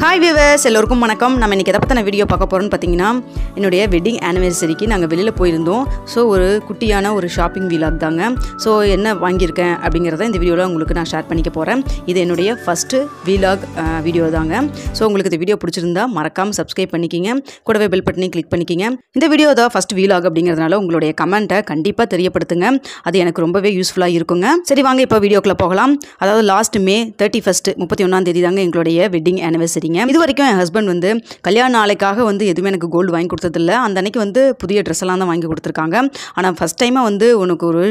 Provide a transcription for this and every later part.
Hi viewers, எல்லோருக்கும் வணக்கம். நம்ம இன்றைக்கி எதை பற்றின வீடியோ பார்க்க போகிறோன்னு பார்த்தீங்கன்னா, என்னுடைய வெட்டிங் ஆனிவர்சரிக்கு நாங்கள் வெளியில் போயிருந்தோம். ஸோ ஒரு குட்டியான ஒரு ஷாப்பிங் வீலாக் தாங்க. ஸோ என்ன வாங்கியிருக்கேன் அப்படிங்கிறத இந்த வீடியோவில் உங்களுக்கு நான் ஷேர் பண்ணிக்க போகிறேன். இது என்னுடைய ஃபஸ்ட்டு வீலாக் வீடியோ தாங்க. ஸோ உங்களுக்கு இந்த வீடியோ பிடிச்சிருந்தா மறக்காமல் சப்ஸ்கிரைப் பண்ணிக்கிங்க, கூடவே பெல் பட்டனையும் கிளிக் பண்ணிக்கிங்க. இந்த வீடியோ தான் ஃபஸ்ட் வீலாக் அப்படிங்கிறதுனால உங்களுடைய கமெண்ட்டை கண்டிப்பாக தெரியப்படுத்துங்க. அது எனக்கு ரொம்பவே யூஸ்ஃபுல்லாக இருக்குங்க. சரி வாங்க இப்போ வீடியோக்குள்ளே போகலாம். அதாவது லாஸ்ட் மே 31 31 தாங்க எங்களுடைய வெட்டிங் ஆனிவர்சரி. இது வரைக்கும் என் ஹஸ்பண்ட் வந்து கல்யாண நாளைக்காக வந்து எதுவுமே எனக்கு கோல்டு வாங்கி கொடுத்ததில்ல. அந்த அன்னைக்கு வந்து புதிய ட்ரெஸ் எல்லாம் தான் வாங்கி கொடுத்துருக்காங்க. ஆனால் ஃபஸ்ட் டைமாக வந்து உனக்கு ஒரு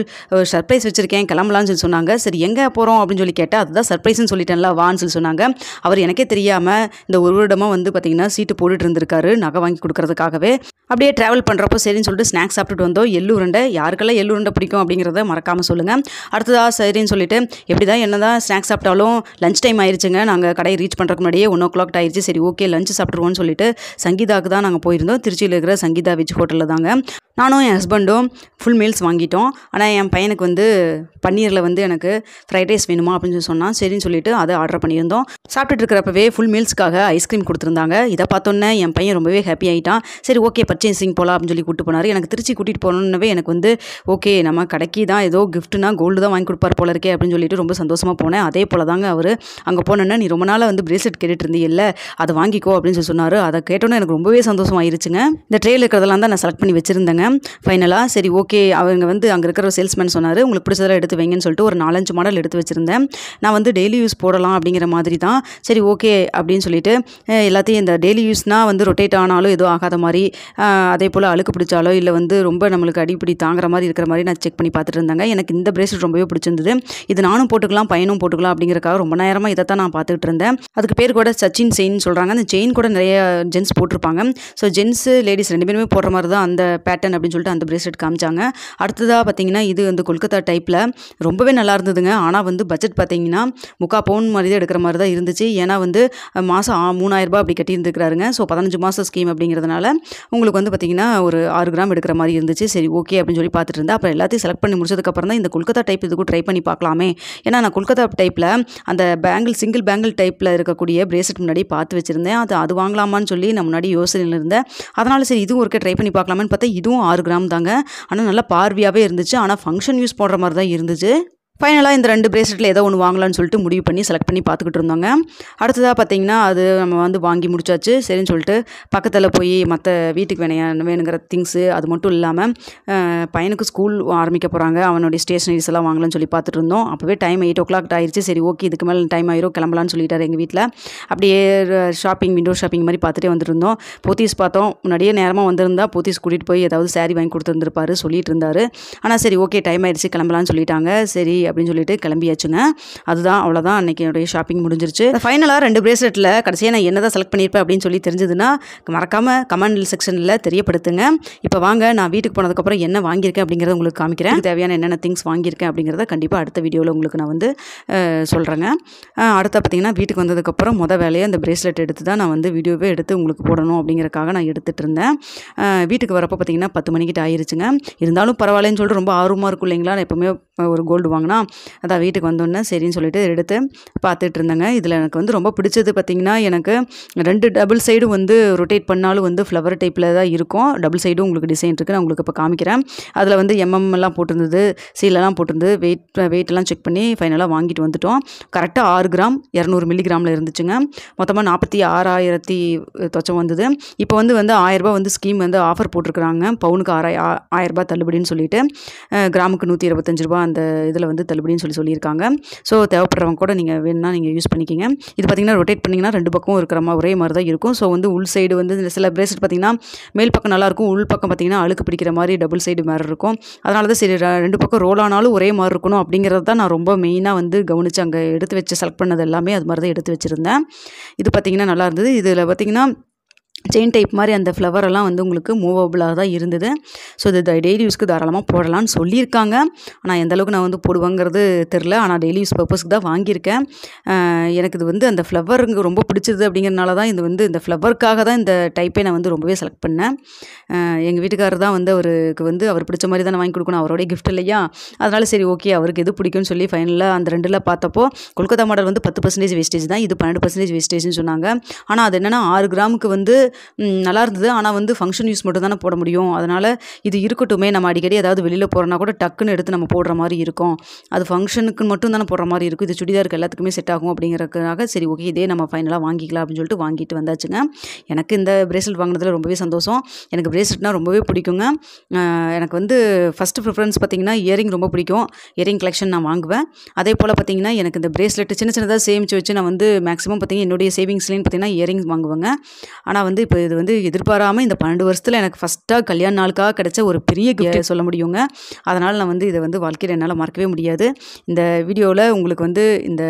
சர்ப்ரைஸ் வச்சுருக்கேன், கிளம்பலான்னு சொல்லி சொன்னாங்க. சரி எங்கே போகிறோம் அப்படின்னு சொல்லி கேட்டால் அதுதான் சர்ப்ரைஸ்ன்னு சொல்லிட்டேன்ல, வான்னு சொல்லி சொன்னாங்க. அவர் எனக்கே தெரியாமல் இந்த ஒரு வருடமாக வந்து பார்த்திங்கன்னா சீட்டு போட்டுட்டு இருந்திருக்காரு நகை வாங்கி கொடுக்கறதுக்காகவே. அப்படியே ட்ராவல் பண்ணுறப்போ சரின்னு சொல்லிட்டு ஸ்நாக்ஸ் சாப்பிட்டுட்டு வந்தோம். எள்ளு உருண்டை, யாருக்கெல்லாம் எள்ளு உருண்டை பிடிக்கும் அப்படிங்கிறத மறக்காமல் சொல்லுங்கள். அடுத்ததாக சரின்னு சொல்லிட்டு எப்படி தான் என்ன தான் ஸ்நாக்ஸ் சாப்பிட்டாலும் லஞ்ச் டைம் ஆயிடுச்சுங்க. நாங்கள் கடையை ரீச் பண்ணுறதுக்கு முன்னாடியே 1 o'clock ஆயிடுச்சு. சரி ஓகே லஞ்ச் சாப்பிட்ருவோன்னு சொல்லிட்டு சங்கீதாவுக்கு தான் நாங்கள் போயிருந்தோம். திருச்சியில் இருக்கிற சங்கீதா வெஜ் ஹோட்டலில் தாங்க. நானும் என் ஹஸ்பண்டும் ஃபுல் மீல்ஸ் வாங்கிட்டோம். ஆனால் என் பையனுக்கு வந்து பன்னீரில் வந்து எனக்கு ஃப்ரைட் ரைஸ் வேணுமா அப்படின்னு சொல்லி சொன்னான். சரின்னு சொல்லிட்டு அதை ஆர்டர் பண்ணியிருந்தோம். சாப்பிட்டுட்டு இருக்கிறப்பவே ஃபுல் மீல்ஸ்க்காக ஐஸ்கிரீம் கொடுத்துருந்தாங்க. இதை பார்த்தோன்னே என் பையன் ரொம்பவே ஹாப்பி ஆகிட்டான். சரி ஓகே பர்ச்சேசிங் போகலாம் அப்படின்னு சொல்லி கூப்பிட்டு போனார். எனக்கு திருச்சி கூட்டிகிட்டு போகணுன்னவே எனக்கு வந்து ஓகே நம்ம கடைக்கு தான் ஏதோ கிஃப்ட்னா கோல்டு தான் வாங்கி கொடுப்பார் போல இருக்கே அப்படின்னு சொல்லிட்டு ரொம்ப சந்தோஷமாக போனேன். அதே போல் தாங்க அவர் அங்கே போனோன்னா நீ ரொம்ப நாளாக வந்து பிரேஸ்லெட் கேட்டுட்டு இருந்தீங்கல்ல, அதை வாங்கிக்கோ அப்படின்னு சொல்லி சொன்னார். அதை கேட்டோன்னே எனக்கு ரொம்பவே சந்தோஷமாயிருச்சுங்க. இந்த ட்ரேயில் இருக்கிறதெல்லாம் தான் நான் செலக்ட் பண்ணி வச்சுருந்தேங்க. ஃபைனலாக சரி ஓகே அவங்க வந்து அங்கே இருக்கிற ஒரு சேல்ஸ்மேன் சொன்னார் உங்களுக்கு பிடிச்சதெல்லாம் எடுத்து வைங்கன்னு சொல்லிட்டு ஒரு 4-5 மாடல் எடுத்து வச்சுருந்தேன். நான் வந்து டெய்லி யூஸ் போடலாம் அப்படிங்கிற மாதிரி தான். சரி ஓகே அப்படின்னு சொல்லிட்டு எல்லாத்தையும் இந்த டெய்லி யூஸ்னால் வந்து ரொட்டேட் ஆனாலும் எதுவும் ஆகாத மாதிரி, அதே போல் அழுக்கு பிடிச்சாலோ இல்லை வந்து ரொம்ப நம்மளுக்கு அடிப்படி தாங்குற மாதிரி இருக்கிற மாதிரி நான் செக் பண்ணி பார்த்துட்டு இருந்தாங்க. எனக்கு இந்த பிரேஸ்லெட் ரொம்பவே பிடிச்சிருந்தது. இது நானும் போட்டுக்கலாம் பையனும் போட்டுக்கலாம் அப்படிங்கிறக்காக ரொம்ப நேரமாக இதை தான் நான் பார்த்துக்கிட்டு இருந்தேன். அதுக்கு பேர் கூட சச்சின் செயின் சொல்கிறாங்க. அந்த செயின் கூட நிறைய ஜென்ஸ் போட்டிருப்பாங்க. ஸோ ஜென்ஸு லேடிஸ் 2 பேருமே போடுற மாதிரி தான் அந்த பேட்டர்ன் அப்படின்னு சொல்லிட்டு அந்த பிரேஸ்லெட் காமிச்சாங்க. அடுத்ததாக பார்த்தீங்கன்னா இது வந்து கொல்கத்தா டைப்பில் ரொம்பவே நல்லா இருந்ததுங்க. ஆனால் வந்து பட்ஜெட் பார்த்தீங்கன்னா 3/4 பவுன் மாதிரி தான் எடுக்கிற மாதிரி தான் இருந்துச்சு. ஏன்னா வந்து மாதம் 3000 ரூபாய் அப்படி கட்டி இருந்துக்கிறாருங்க. ஸோ 15 மாதம் ஸ்கீம் அப்படிங்கிறதுனால உங்களுக்கு வந்து பார்த்திங்கன்னா ஒரு 6 கிராம் எடுக்கிற மாதிரி இருந்துச்சு. சரி ஓகே அப்படின்னு சொல்லி பார்த்துட்டு இருந்தேன். அப்புறம் எல்லாத்தையும் செலக்ட் பண்ணி முடிச்சதுக்கப்புறம் தான் இந்த கொல்கத்தா டைப் இதுக்கும் ட்ரை பண்ணி பார்க்கலாமே. ஏன்னா நான் கொல்கத்தா டைப்பில் அந்த சிங்கிள் பேங்கிள் டைப்பில் இருக்கக்கூடிய பிரேஸ்லெட் முன்னாடி பார்த்து வச்சுருந்தேன். அது வாங்கலாமான்னு சொல்லி நான் முன்னாடி யோசனையில் இருந்தேன். அதனால் சரி இதுவும் ஒருக்க ட்ரை பண்ணி பார்க்கலாமான்னு பார்த்தா இதுவும் 6 கிராம் தாங்க. ஆனால் நல்லா பார்வையாகவே இருந்துச்சு. ஆனால் ஃபங்க்ஷன் யூஸ் போடுற மாதிரி தான் இருந்துச்சு. ஃபைனலாக இந்த 2 பிரேஸ்லெட்டில் ஏதோ ஒன்று வாங்கலான்னு சொல்லிட்டு முடிவு பண்ணி செலக்ட் பண்ணி பார்த்துக்கிட்டு இருந்தோங்க. அடுத்ததாக பார்த்தீங்கன்னா அது நம்ம வந்து வாங்கி முடிச்சாச்சு. சரின்னு சொல்லிட்டு பக்கத்தில் போய் மற்ற வீட்டுக்கு வேணுங்கிற திங்ஸு அது மட்டும் இல்லாமல் பையனுக்கு ஸ்கூல் ஆரம்பிக்க போகிறாங்க, அவனுடைய ஸ்டேஷனரிஸ் எல்லாம் வாங்கலாம்னு சொல்லி பார்த்துட்டு இருந்தோம். அப்போவே டைம் 8 o'clock ஆயிடுச்சு. சரி ஓகே இதுக்கு மேலே டைம் ஆயிரும் கிளம்பலான்னு சொல்லிட்டார் எங்கள் வீட்டில். அப்படியே ஷாப்பிங் விண்டோ ஷாப்பிங் மாதிரி பார்த்துட்டே வந்துட்டு இருந்தோம். போத்தீஸ் பார்த்தோம். முன்னாடியே நேரமாக வந்திருந்தா போத்தீஸ் கூட்டிகிட்டு போய் ஏதாவது சாரீ வாங்கி கொடுத்துருந்துருப்பாரு சொல்லிட்டு இருந்தார். ஆனால் சரி ஓகே டைம் ஆயிடுச்சு கிளம்பலான்னு சொல்லிட்டாங்க. சரி அப்படின்னு சொல்லிட்டு கிளம்பியாச்சுங்க. அதுதான் அவ்வளோதான் அன்றைக்கி என்னுடைய ஷாப்பிங் முடிஞ்சிருச்சு. ஃபைனலாக 2 பிரேஸ்லெட்டில் கடைசியாக நான் என்ன தான் செலக்ட் பண்ணியிருப்பேன் அப்படின்னு சொல்லி தெரிஞ்சதுன்னா மறக்காமல் கமெண்ட் செக்ஷனில் தெரியப்படுத்துங்க. இப்போ வாங்க நான் வீட்டுக்கு போனதுக்கப்புறம் என்ன வாங்கியிருக்கேன் அப்படிங்கிறத உங்களுக்கு காமிக்கிறேன். தேவையான என்னென்ன திங்ஸ் வாங்கியிருக்கேன் அப்படிங்கிறத கண்டிப்பாக அடுத்த வீடியோவில் உங்களுக்கு நான் வந்து சொல்கிறேங்க. அடுத்த பார்த்திங்கன்னா வீட்டுக்கு வந்ததுக்கப்புறம் வேலையை அந்த பிரேஸ்லெட் எடுத்து தான் நான் வந்து வீடியோவே எடுத்து உங்களுக்கு போடணும் அப்படிங்கிறக்காக நான் எடுத்துகிட்டு இருந்தேன். வீட்டுக்கு வரப்போ பார்த்திங்கன்னா 10 மணிக்கிட்ட ஆயிடுச்சுங்க. இருந்தாலும் பரவாயில்லன்னு சொல்லிட்டு ரொம்ப ஆர்வமாக இருக்கும் இல்லைங்களா. நான் எப்போவுமே ஒரு கோல்டு வாங்கினா அதான் வீட்டுக்கு வந்தோன்னே சரின்னு சொல்லிட்டு எடுத்து பார்த்துட்டு இருந்தேங்க. இதில் எனக்கு வந்து ரொம்ப பிடிச்சது பார்த்திங்கன்னா எனக்கு 2 டபுள் சைடும் வந்து ரொட்டேட் பண்ணாலும் வந்து ஃப்ளவர் டைப்பில் தான் இருக்கும். டபுள் சைடும் உங்களுக்கு டிசைன் இருக்குது. நான் உங்களுக்கு இப்போ காமிக்கிறேன். அதில் வந்து எல்லாம் போட்டிருந்தது, சீலெல்லாம் போட்டிருந்தது. வெயிட்டெல்லாம் செக் பண்ணி ஃபைனலாக வாங்கிட்டு வந்துட்டோம். கரெக்டாக 6 கிராம் 200 மில்லிகிராமில் இருந்துச்சுங்க. மொத்தமாக 46,000 தொச்சம் வந்தது. இப்போ வந்து 1000 ரூபாய் வந்து ஸ்கீம் வந்து ஆஃபர் போட்டிருக்கிறாங்க. பவுனுக்கு 1000 ரூபாய் தள்ளுபடின்னு சொல்லிட்டு கிராமுக்கு 125 ரூபா அந்த இதில் வந்து தள்ளுபடின்னு சொல்லியிருக்காங்க. ஸோ தேவைப்படுறவங்க கூட நீங்கள் வேணும்னா நீங்கள் யூஸ் பண்ணிக்கிங்க. இது பார்த்திங்கன்னா ரொட்டேட் பண்ணிங்கன்னா 2 பக்கம் இருக்கிற ஒரே மாதிரி தான் இருக்கும். ஸோ வந்து உள் சைடு வந்து சில பிரேஸ்லெட் பார்த்திங்கன்னா மேல் பக்கம் நல்லாயிருக்கும், உள் பக்கம் பார்த்திங்கன்னா அழுக்கு பிடிக்கிற மாதிரி டபுள் சைடு மாதிரி இருக்கும். அதனால தான் சரி 2 பக்கம் ரோல் ஆனாலும் ஒரே மாதிரி இருக்கணும் அப்படிங்கிறது தான் நான் ரொம்ப மெயினாக வந்து கவனித்து அங்கே எடுத்து வச்சு செலக்ட் பண்ணது எல்லாமே அது மாதிரி தான் எடுத்து வச்சுருந்தேன். இது பார்த்திங்கன்னா நல்லா இருந்தது. இதில் பார்த்திங்கன்னா செயின் டைப் மாதிரி அந்த ஃப்ளவரெல்லாம் வந்து உங்களுக்கு மூவபிளாக தான் இருந்தது. ஸோ இது டெய்லி யூஸ்க்கு தாராளமாக போடலான்னு சொல்லியிருக்காங்க. ஆனால் எந்த அளவுக்கு நான் வந்து போடுவேங்கிறது தெரில. ஆனால் டெய்லி யூஸ் பர்பஸ்க்கு தான் வாங்கியிருக்கேன். எனக்கு இது வந்து அந்த ஃப்ளவருங்க ரொம்ப பிடிச்சது அப்படிங்கிறனால தான் இது வந்து இந்த ஃப்ளவருக்காக தான் இந்த டைப்பே நான் வந்து ரொம்பவே செலக்ட் பண்ணேன். எங்கள் வீட்டுக்காரர் தான் வந்து அவருக்கு வந்து அவர் பிடிச்ச மாதிரி தானே வாங்கி கொடுக்கணும், அவரோடைய கிஃப்ட் இல்லையா? அதனால சரி ஓகே அவருக்கு எது பிடிக்கும்னு சொல்லி ஃபைனலாக அந்த 2ல் பார்த்தப்போ கொல்கத்தா மாடல் வந்து 10% வேஸ்டேஜ் தான், இது 12% வேஸ்டேஜ்னு சொன்னாங்க. ஆனால் அது என்னென்னா 6 கிராமுக்கு வந்து நல்லா இருந்தது. ஆனால் வந்து ஃபங்க்ஷன் யூஸ் மட்டும் தானே போட முடியும். அதனால் இது இருக்கட்டுமே, நம்ம அடிக்கடி ஏதாவது வெளியில் போகிறோன்னா கூட டக்குன்னு எடுத்து நம்ம போடுற மாதிரி இருக்கும். அது ஃபங்க்ஷனுக்கு மட்டும் தானே போடுற மாதிரி இருக்கும். இது சுடிதாருக்கு எல்லாத்துக்குமே செட் ஆகும் அப்படிங்கிறதுக்காக சரி ஓகே இதே நம்ம ஃபைனலாக வாங்கிக்கலாம் அப்படின்னு சொல்லிட்டு வாங்கிட்டு வந்தாச்சுங்க. எனக்கு இந்த பிரேஸ்லெட் வாங்கினதில் ரொம்பவே சந்தோஷம். எனக்கு பிரேஸ்லெட்னால் ரொம்பவே பிடிக்குங்க. எனக்கு வந்து ஃபஸ்ட்டு ப்ரிஃபரன்ஸ் பார்த்திங்கன்னா இயரிங் ரொம்ப பிடிக்கும். இயரிங் கலெக்ஷன் நான் வாங்குவேன். அதே போல் பார்த்திங்கன்னா எனக்கு இந்த பிரேஸ்லெட் சின்ன சின்னதாக சேமித்து வச்சு நான் வந்து மேக்ஸிமம் பார்த்திங்கன்னா என்னுடைய சேவிங்ஸ்லேயும் பார்த்திங்கன்னா இயரிங் வாங்குவேங்க. ஆனால் வந்து இப்போ இது வந்து எதிர்பாராமல் இந்த 12 வருஷத்தில் எனக்கு ஃபஸ்ட்டாக கல்யாண நாளுக்காக கிடைச்ச ஒரு பெரிய கிஃப்ட் சொல்ல முடியுங்க. அதனால் நான் வந்து இதை வந்து வாழ்க்கையில் என்னால் மறக்கவே முடியாது. இந்த வீடியோவில் உங்களுக்கு வந்து இந்த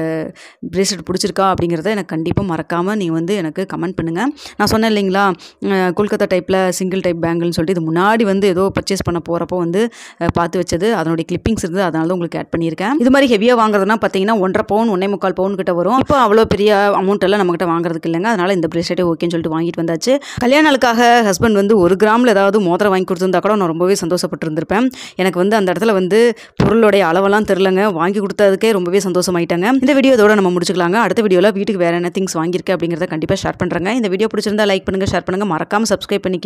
பிரேஸ்லெட் பிடிச்சிருக்கா அப்படிங்கிறத எனக்கு கண்டிப்பாக மறக்காமல் நீங்கள் வந்து எனக்கு கமெண்ட் பண்ணுங்கள். நான் சொன்னேன் இல்லைங்களா கொல்கத்தா டைப்பில் சிங்கிள் டைப் பேங்கிள்னு சொல்லிட்டு இது முன்னாடி வந்து ஏதோ பர்ச்சேஸ் பண்ண போகிறப்போ வந்து பார்த்து வச்சது, அதனுடைய கிளிப்பிங்ஸ் இருந்தது, அதனால தான் உங்களுக்கு ஆட் பண்ணியிருக்கேன். இது மாதிரி ஹெவியாக வாங்குறதுனா பார்த்தீங்கன்னா 1.5 பவுன் 1.25 பவுன் கிட்ட வரும். இப்போ அவ்வளோ பெரிய அமௌண்ட் எல்லாம் நம்மகிட்ட வாங்குறதுக்கு இல்லைங்க. அதனால் இந்த பிரேஸ்லெட்டே ஓகேன்னு சொல்லிட்டு வாங்கிட்டு வந்தாச்சு. கல்யாண நாளுக்காக ஹஸ்பண்ட் வந்து 1 கிராமில் ஏதாவது மோதிரம் வாங்கி கொடுத்துருந்தா கூட நான் ரொம்பவே சந்தோஷப்பட்டிருந்திருப்பேன். எனக்கு வந்து அந்த இடத்துல வந்து பொருளுடைய அளவெல்லாம் தெரிலங்க. வாங்கி கொடுத்ததுக்கே ரொம்பவே சந்தோஷமாயிட்டாங்க. இந்த வீடியோ இதோட நம்ம முடிச்சுக்கலாங்க. அடுத்த வீடியோவில் வீட்டுக்கு வேறு என்ன திங்ஸ் வாங்கியிருக்கேன் அப்படிங்கிறத கண்டிப்பாக ஷேர் பண்ணுறேங்க. இந்த வீடியோ பிடிச்சிருந்தா லைக் பண்ணுங்கள், ஷேர் பண்ணுங்கள், மறக்காமல் சப்ஸ்கிரைப் பண்ணி